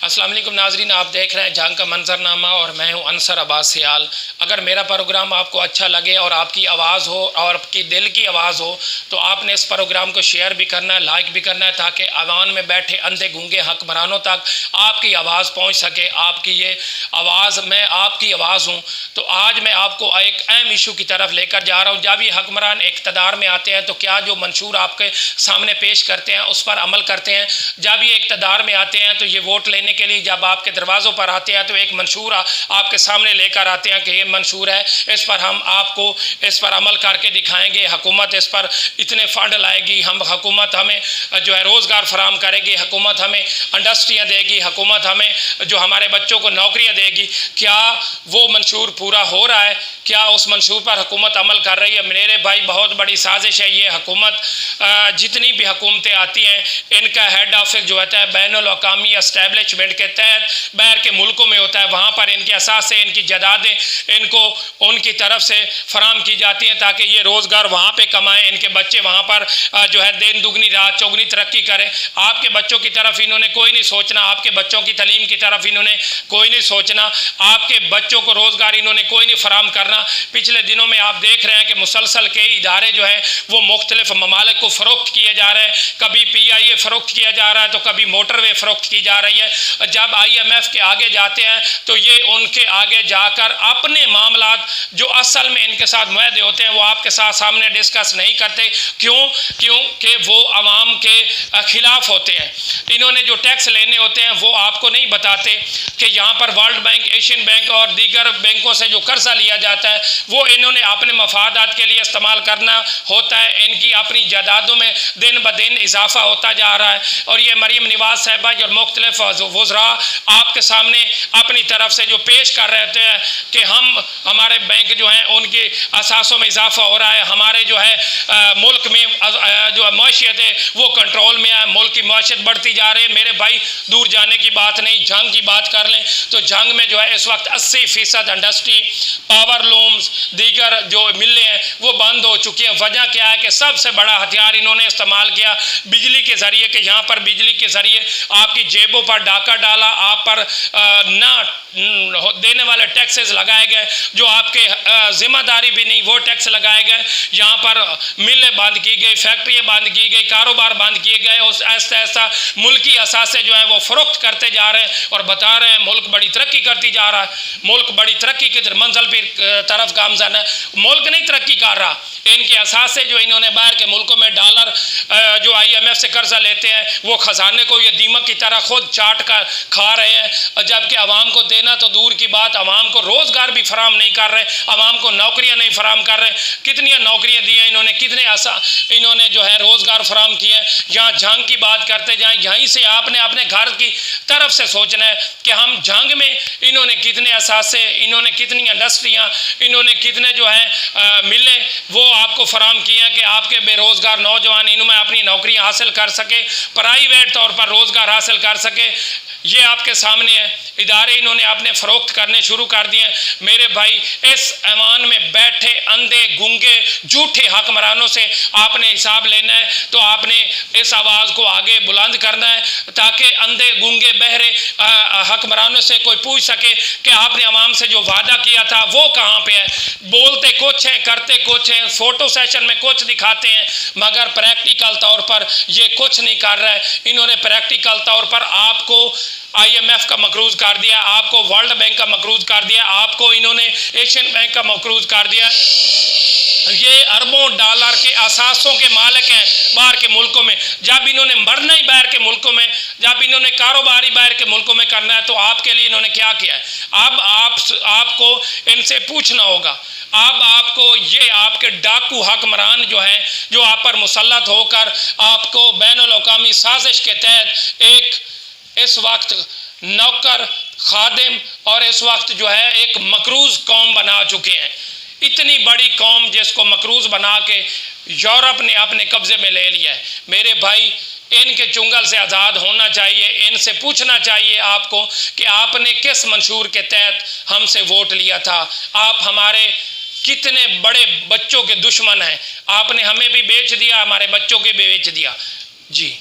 अस्सलाम वालेकुम नाजरीन, आप देख रहे हैं जंग का मंजरनामा और मैं हूं अनसर अब्बास सियाल। अगर मेरा प्रोग्राम आपको अच्छा लगे और आपकी आवाज़ हो और आपकी दिल की आवाज़ हो तो आपने इस प्रोग्राम को शेयर भी करना है, लाइक भी करना है, ताकि अवान में बैठे अंधे गूंगे हुक्मरानों तक आपकी आवाज़ पहुँच सके। आपकी ये आवाज़, मैं आपकी आवाज़ हूँ। तो आज मैं आपको एक अहम इशू की तरफ लेकर जा रहा हूँ। जब ये हुक्मरान इक़्तिदार में आते हैं तो क्या जो मंशूर आपके सामने पेश करते हैं उस पर अमल करते हैं। जब ये इक़्तिदार में आते हैं तो ये वोट लेने के लिए जब आपके दरवाज़ों पर आते हैं तो एक मंशूर आपके सामने लेकर आते हैं कि ये मंशूर है, इस पर हम आपको इस पर अमल करके दिखाएंगे, हुकूमत इस पर इतने फ़ंड लाएगी, हुकूमत हमें जो है रोज़गार फराम करेगी, हुकूमत हमें इंडस्ट्रियाँ देगी, हुकूमत हमें जो हमारे बच्चों को नौकरियाँ देगी। क्या वो मंशूर पूरा हो रहा है? क्या उस मंशूर पर हुकूमत अमल कर रही है? मेरे भाई, बहुत बड़ी साजिश है ये। हुकूमत जितनी भी हुकूमतें आती हैं इनका हेड ऑफिस जो होता है बैनुल अक़वामी एस्टैब्लिशमेंट के तहत बाहर के मुल्कों में होता है। वहाँ पर इनके असास से इनकी जायदादें इनको उनकी तरफ से फराम की जाती हैं ताकि ये रोज़गार वहाँ पे कमाएं, इनके बच्चे वहाँ पर जो है दिन दुगनी रात चौगनी तरक्की करें। आपके बच्चों की तरफ इन्होंने कोई नहीं सोचना, आपके बच्चों की तालीम की तरफ इन्होंने कोई नहीं सोचना, आपके बच्चों को रोज़गार इन्होंने कोई नहीं फराम करना। पिछले दिनों में आप देख रहे हैं कि मुसलसल के इदारे जो हैं वो मुख्तलिफ ममालिक को फ़रोख्त किए जा रहे हैं। कभी PIA फ़रोख्त किया जा रहा है तो कभी मोटरवे फ़रोख्त की जा रही है। जब IMF के आगे जाते हैं तो ये उनके आगे जाकर अपने मामलात जो असल में इनके साथ मुआहदे होते हैं वो आपके साथ सामने डिस्कस नहीं करते। क्योंकि वो आवाम के ख़िलाफ़ होते हैं। इन्होंने जो टैक्स लेने होते हैं वो आपको नहीं बताते कि यहाँ पर वर्ल्ड बैंक, एशियन बैंक और दीगर बैंकों से जो कर्जा लिया जाता है वो इन्होंने अपने मफादात के लिए इस्तेमाल करना होता है। इनकी अपनी जायदादों में दिन ब दिन इजाफा होता जा रहा है। और ये मरीम नवाज साहिबा और मुख्तलिफ वज़रा आपके सामने अपनी तरफ से जो पेश कर रहे थे कि हमारे बैंक जो हैं उनके असासों में इजाफा हो रहा है, हमारे जो है मुल्क में जो मैशियत है वो कंट्रोल में है, मुल्क की मैशियत बढ़ती जा रही है। मेरे भाई, दूर जाने की बात नहीं, जंग की बात कर लें तो जंग में जो है इस वक्त 80% इंडस्ट्री, पावर लूम्स, दीगर जो मिलें हैं वो बंद हो चुकी हैं। वजह क्या है कि सबसे बड़ा हथियार इन्होंने इस्तेमाल किया बिजली के ज़रिए, कि यहाँ पर बिजली के ज़रिए आपकी जेबों पर डाका डाला, आप पर ना देने वाले टैक्सेस लगाए गए, जो आपके ज़िम्मेदारी भी नहीं वो टैक्स लगाए गए। यहाँ पर मिलें बंद की गई, फैक्ट्रियाँ बंद की गई, कारोबार बंद किए गए। उस ऐसा ऐसा मुल्की असासे जो है वो फ़रोख्त करते जा रहे हैं और बता रहे हैं मुल्क बड़ी तरक्की करती जा रहा है, मुल्क बड़ी तरक्की की मंजिल पर तरफ गामज़न है। मुल्क नहीं तरक्की कर रहा, इनके असासे जो इन्होंने बाहर के मुल्कों में डॉलर जो IMF से कर्जा लेते हैं वो ख़जाने को ये दीमक की तरह खुद चाट कर खा रहे हैं। जबकि आवाम को देना तो दूर की बात, आवाम को रोज़गार भी फराम नहीं कर रहे, आवाम को नौकरियां नहीं फराम कर रहे। कितनी नौकरियां दी हैं इन्होंने, कितने इन्होंने जो है रोज़गार फराम किए हैं। यहाँ जंग की बात करते जाएँ, यहीं से आपने अपने घर की तरफ से सोचना है कि हम जंग में इन्होंने कितने असासे, इन्होंने कितनी इंडस्ट्रियाँ, इन्होंने कितने जो है मिलें वो आपको फराम किए हैं कि आपके बेरोज़गार नौजवान इनमें अपनी नौकरियां हासिल कर सके, प्राइवेट तौर पर रोज़गार हासिल कर सके। ये आपके सामने है, इदारे इन्होंने अपने फ़रोख्त करने शुरू कर दिए हैं। मेरे भाई, इस ऐवान में बैठे अंधे गूंगे झूठे हुक्मरानों से आपने हिसाब लेना है। तो आपने इस आवाज़ को आगे बुलंद करना है ताकि अंधे गूंगे बहरे हुक्मरानों से कोई पूछ सके कि आपने अवाम से जो वादा किया था वो कहाँ पे है। बोलते कुछ हैं, करते कुछ हैं, फ़ोटो सेशन में कुछ दिखाते हैं, मगर प्रैक्टिकल तौर पर ये कुछ नहीं कर रहा है। इन्होंने प्रैक्टिकल तौर पर आपको IMF का मकरूज़ कर दिया, आपको वर्ल्ड बैंक का मकरूज़ कर दिया, आपको इन्होंने एशियन बैंक का मकरूज़ कर दिया। ये अरबों डॉलर के असासों के मालिक हैं बाहर के मुल्कों में। जब इन्होंने मरना ही बाहर के मुल्कों में, जब इन्होंने कारोबारी बाहर के मुल्कों में करना है तो आपके लिए इन्होंने क्या किया है? अब आपको इनसे पूछना होगा। अब आपको ये आपके डाकू हुक्मरान जो हैं, जो आप पर मुसल्लत होकर आपको बैनुल अक़वामी साजिश के तहत एक इस वक्त नौकर, खादिम और इस वक्त जो है एक मकरूज़ कौम बना चुके हैं। इतनी बड़ी कौम जिसको मकरूज़ बना के यूरोप ने अपने कब्ज़े में ले लिया है। मेरे भाई, इनके चुंगल से आज़ाद होना चाहिए। इनसे पूछना चाहिए आपको कि आपने किस मंशूर के तहत हमसे वोट लिया था। आप हमारे कितने बड़े बच्चों के दुश्मन हैं। आपने हमें भी बेच दिया, हमारे बच्चों के भी बेच दिया। जी।